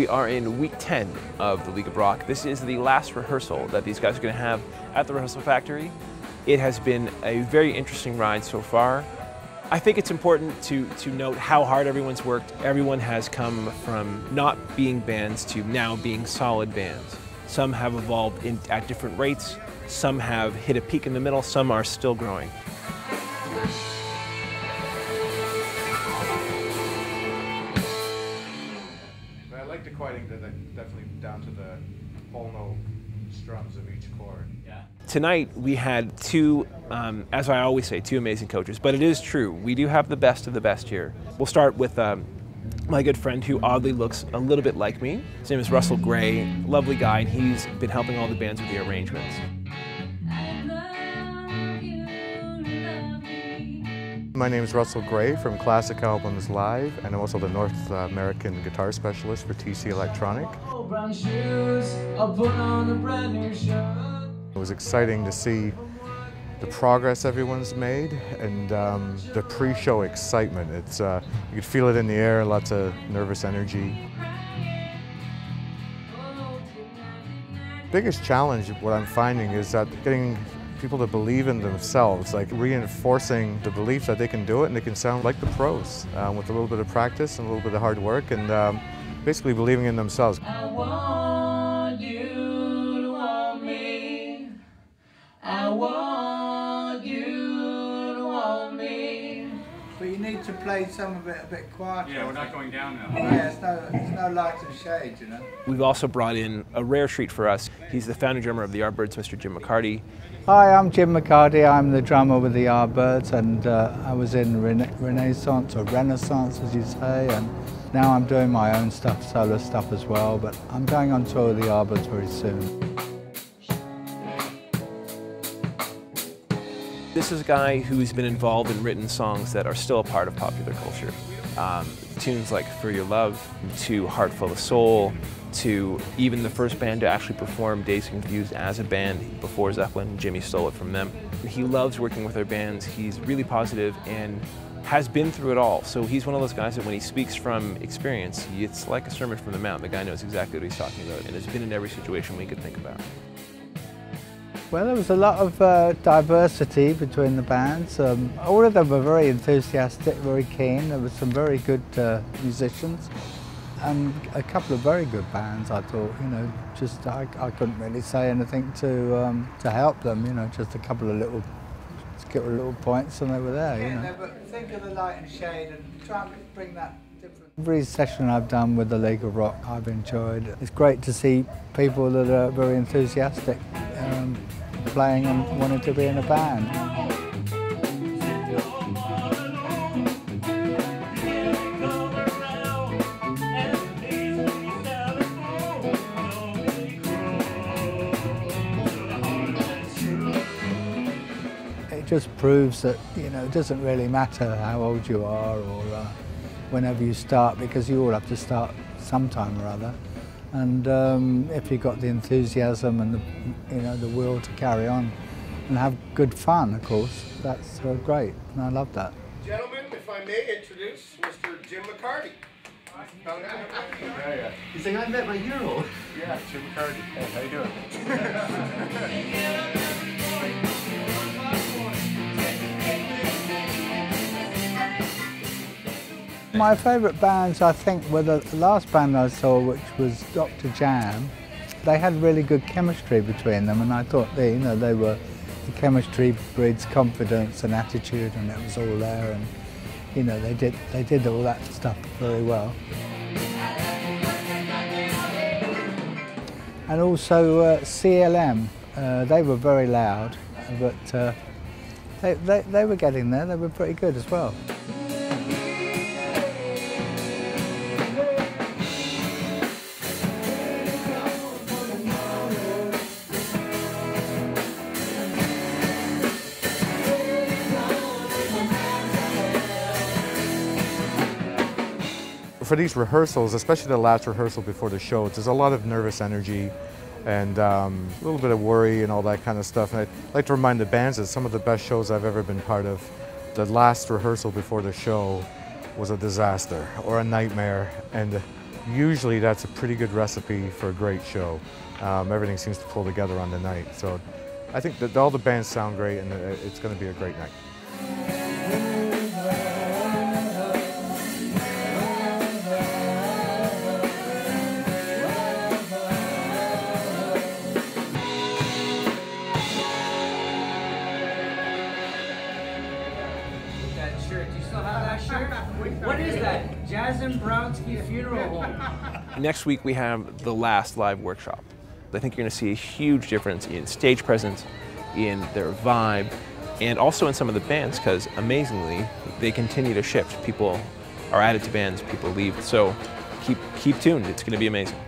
We are in week 10 of the League of Rock. This is the last rehearsal that these guys are going to have at the rehearsal factory. It has been a very interesting ride so far. I think it's important to note how hard everyone's worked. Everyone has come from not being bands to now being solid bands. Some have evolved at different rates, some have hit a peak in the middle, some are still growing. I like the quieting, definitely down to the whole note strums of each chord. Yeah. Tonight we had two, as I always say, two amazing coaches, but it is true, we do have the best of the best here. We'll start with my good friend who oddly looks a little bit like me. His name is Russell Gray, lovely guy, and he's been helping all the bands with the arrangements. My name is Russell Gray from Classic Albums Live, and I'm also the North American guitar specialist for TC Electronic. It was exciting to see the progress everyone's made and the pre-show excitement. You could feel it in the air, lots of nervous energy. Biggest challenge, what I'm finding, is that getting people to believe in themselves, like reinforcing the belief that they can do it and they can sound like the pros with a little bit of practice and a little bit of hard work, and basically believing in themselves. I want you to want me. I want you to want me. But you need to play some of it a bit quieter. Yeah, we're not going down now. Yeah, it's no light and shade, you know. We've also brought in a rare treat for us. He's the founding drummer of the Yardbirds, Mr. Jim McCarty. Hi, I'm Jim McCarty. I'm the drummer with the Yardbirds, and I was in Renaissance, or Renaissance as you say, and now I'm doing my own stuff, solo stuff as well, but I'm going on tour with the Yardbirds very soon. This is a guy who's been involved in written songs that are still a part of popular culture. Tunes like For Your Love, to Heart Full of Soul, to even the first band to actually perform Dazed and Confused as a band before Zeppelin. Jimmy stole it from them. He loves working with our bands. He's really positive and has been through it all. So he's one of those guys that when he speaks from experience, it's like a sermon from the mount. The guy knows exactly what he's talking about and has been in every situation we could think about. Well, there was a lot of diversity between the bands. All of them were very enthusiastic, very keen. There were some very good musicians and a couple of very good bands, I thought. You know, just I couldn't really say anything to help them, you know, just a couple of little points and they were there, you know. Yeah, but think of the light and shade and try and bring that different. Every session I've done with the League of Rock I've enjoyed. It's great to see people that are very enthusiastic playing and wanting to be in a band. It just proves that, you know, it doesn't really matter how old you are or whenever you start, because you all have to start sometime or other. And if you've got the enthusiasm and the will to carry on and have good fun, of course, that's great, and I love that. Gentlemen, if I may introduce Mr. Jim McCarty. Yeah. You think I met my hero? Yeah, Jim McCarty. Hey, how you doing? My favourite bands, I think, were the last band I saw, which was Dr. Jam. They had really good chemistry between them, and I thought the chemistry breeds confidence and attitude, and it was all there, and they did all that stuff very well. And also CLM, they were very loud, but they were getting there. They were pretty good as well. For these rehearsals, especially the last rehearsal before the show, there's a lot of nervous energy and a little bit of worry and all that kind of stuff. And I'd like to remind the bands that some of the best shows I've ever been part of, the last rehearsal before the show was a disaster or a nightmare, and usually that's a pretty good recipe for a great show. Everything seems to pull together on the night. So I think that all the bands sound great, and it's going to be a great night. That shirt. Do you still have that shirt? What is that? Jazz and Brownsky Funeral Home. Next week we have the last live workshop. I think you're going to see a huge difference in stage presence, in their vibe, and also in some of the bands, because amazingly, they continue to shift. People are added to bands, people leave, so keep tuned. It's going to be amazing.